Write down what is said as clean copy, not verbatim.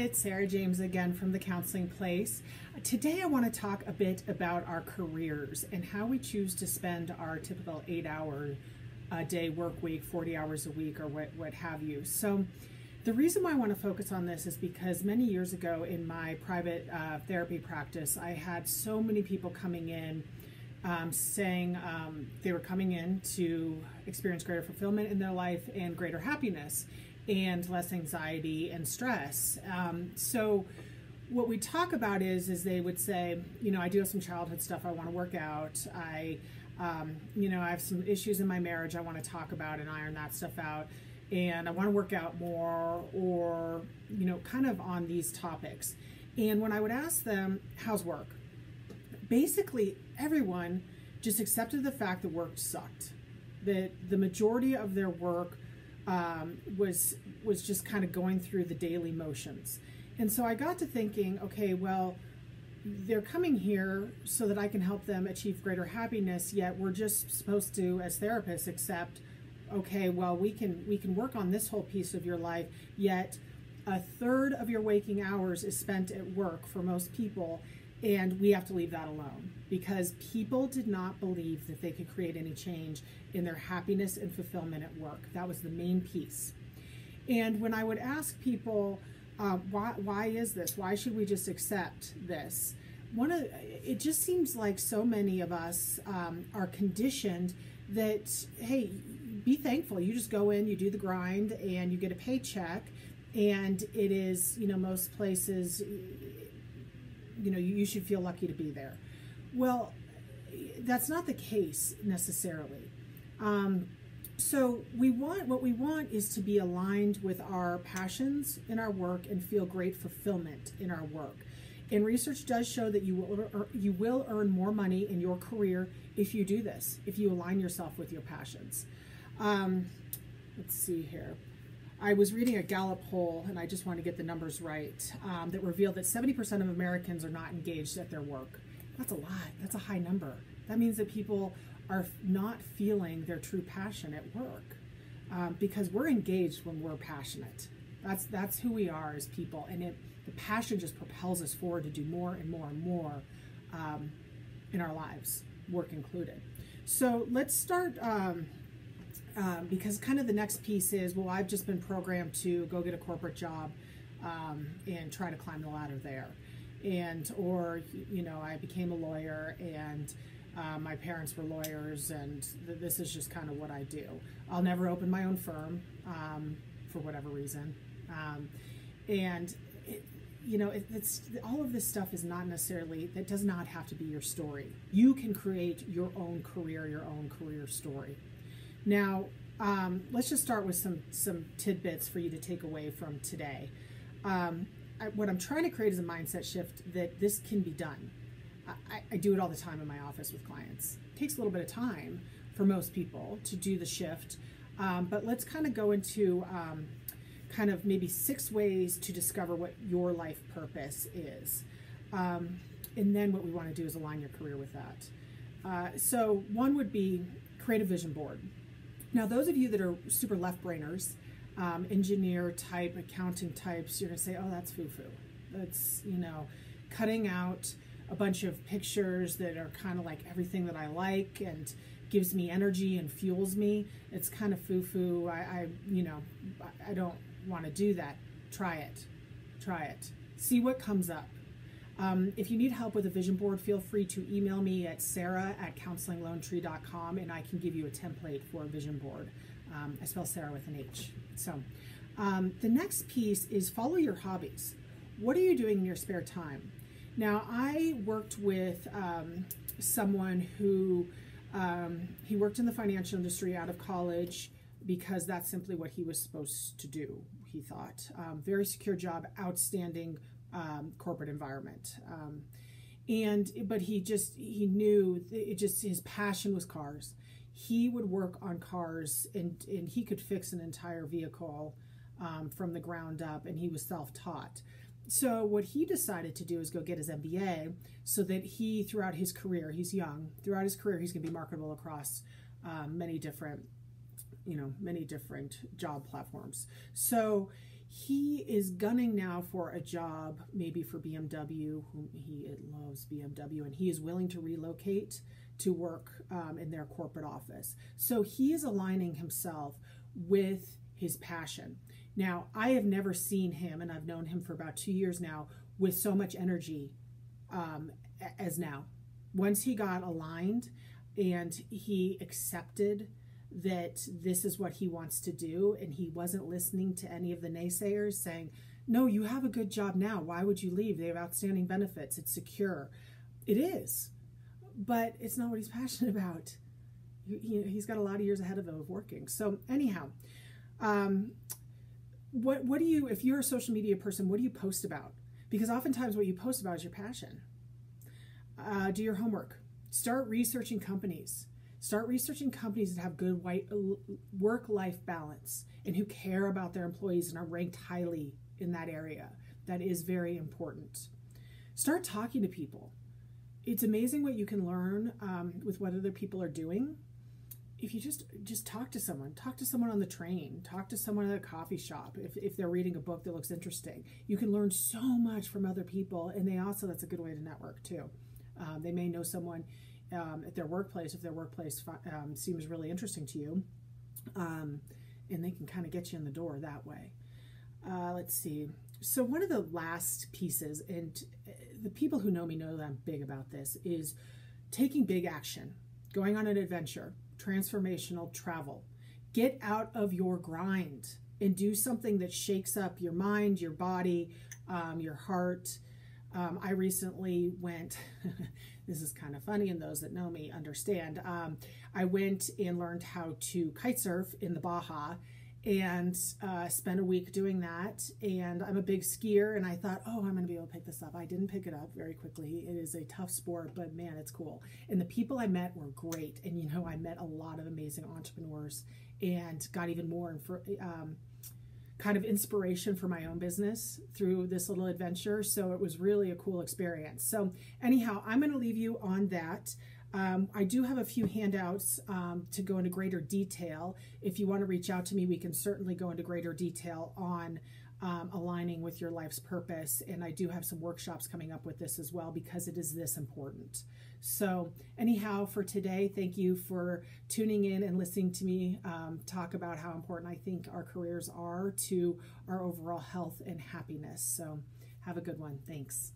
it's Sarah James again from The Counseling Place. Today I want to talk a bit about our careers and how we choose to spend our typical 8-hour day work week, 40 hours a week, or what have you. So the reason why I want to focus on this is because many years ago in my private therapy practice, I had so many people coming in saying they were coming in to experience greater fulfillment in their life and greater happiness and less anxiety and stress. So what we talk about is they would say, you know, I do have some childhood stuff I want to work out. I have some issues in my marriage I want to talk about and iron that stuff out. And I want to work out more, or, you know, kind of on these topics. And when I would ask them, how's work? Basically, everyone just accepted the fact that work sucked. That the majority of their work was just kind of going through the daily motions. And so I got to thinking, okay, well, they're coming here so that I can help them achieve greater happiness, yet we're just supposed to, as therapists, accept, okay, well, we can work on this whole piece of your life, yet a third of your waking hours is spent at work for most people, and we have to leave that alone because people did not believe that they could create any change in their happiness and fulfillment at work. That was the main piece. And when I would ask people, why is this? Why should we just accept this? It just seems like so many of us are conditioned that, hey, be thankful. You just go in, you do the grind, and you get a paycheck. And it is, you know, most places, you know, you should feel lucky to be there. Well, that's not the case necessarily. So what we want is to be aligned with our passions in our work and feel great fulfillment in our work. And research does show that you will earn more money in your career if you do this, if you align yourself with your passions. Let's see here. I was reading a Gallup poll, and I just want to get the numbers right, that revealed that 70% of Americans are not engaged at their work. That's a lot. That's a high number. That means that people are not feeling their true passion at work, because we're engaged when we're passionate. That's who we are as people, and the passion just propels us forward to do more and more and more in our lives, work included. So let's start. Because kind of the next piece is, well, I've just been programmed to go get a corporate job and try to climb the ladder there. Or, you know, I became a lawyer and my parents were lawyers and this is just kind of what I do. I'll never open my own firm for whatever reason. It's all of this stuff is not necessarily, that does not have to be your story. You can create your own career story. Now, let's just start with some tidbits for you to take away from today. What I'm trying to create is a mindset shift that this can be done. I do it all the time in my office with clients. It takes a little bit of time for most people to do the shift, but let's kind of go into kind of maybe 6 ways to discover what your life purpose is. And then what we want to do is align your career with that. So one would be create a vision board. Now, those of you that are super left-brainers, engineer type, accounting types, you're going to say, oh, that's foo-foo. That's, you know, cutting out a bunch of pictures that are kind of like everything that I like and gives me energy and fuels me. It's kind of foo-foo. I don't want to do that. Try it. See what comes up. If you need help with a vision board, feel free to email me at sarah@counselinglonetree.com and I can give you a template for a vision board. I spell Sarah with an H. So the next piece is follow your hobbies. What are you doing in your spare time? Now, I worked with someone who, he worked in the financial industry out of college because that's simply what he was supposed to do, he thought. Very secure job, outstanding corporate environment. But he knew his passion was cars. He would work on cars and he could fix an entire vehicle from the ground up, and he was self-taught. So what he decided to do is go get his MBA so that throughout his career, he's young, throughout his career, he's going to be marketable across many different job platforms. So He is gunning now for a job, maybe for BMW, whom he loves BMW, and he is willing to relocate to work in their corporate office. So he is aligning himself with his passion. Now, I have never seen him, and I've known him for about 2 years now, with so much energy as now. Once he got aligned and he accepted that this is what he wants to do, and he wasn't listening to any of the naysayers saying, no, you have a good job now. Why would you leave? They have outstanding benefits. It's secure. It is, but it's not what he's passionate about. He's got a lot of years ahead of him of working. So anyhow, what do you, if you're a social media person, what do you post about? Because oftentimes what you post about is your passion. Do your homework. Start researching companies. Start researching companies that have good work-life balance and who care about their employees and are ranked highly in that area. That is very important. Start talking to people. It's amazing what you can learn with what other people are doing. If you just talk to someone on the train, talk to someone at a coffee shop. If they're reading a book that looks interesting, you can learn so much from other people, and that's a good way to network too. They may know someone at their workplace, if their workplace seems really interesting to you, and they can kind of get you in the door that way. Let's see. So one of the last pieces, and the people who know me know that I'm big about this, is taking big action, going on an adventure, transformational travel. Get out of your grind and do something that shakes up your mind, your body, your heart. I recently went, this is kind of funny, and those that know me understand. I went and learned how to kite surf in the Baja, and spent a week doing that. And I'm a big skier, and I thought, oh, I'm going to be able to pick this up. I didn't pick it up very quickly. It is a tough sport, but man, it's cool. And the people I met were great. And I met a lot of amazing entrepreneurs and got even more kind of inspiration for my own business through this little adventure. So it was really a cool experience. So anyhow, I'm going to leave you on that. I do have a few handouts to go into greater detail. If you want to reach out to me, we can certainly go into greater detail on aligning with your life's purpose. And I do have some workshops coming up with this as well, because it is this important. So anyhow, for today, thank you for tuning in and listening to me talk about how important I think our careers are to our overall health and happiness. So have a good one. Thanks.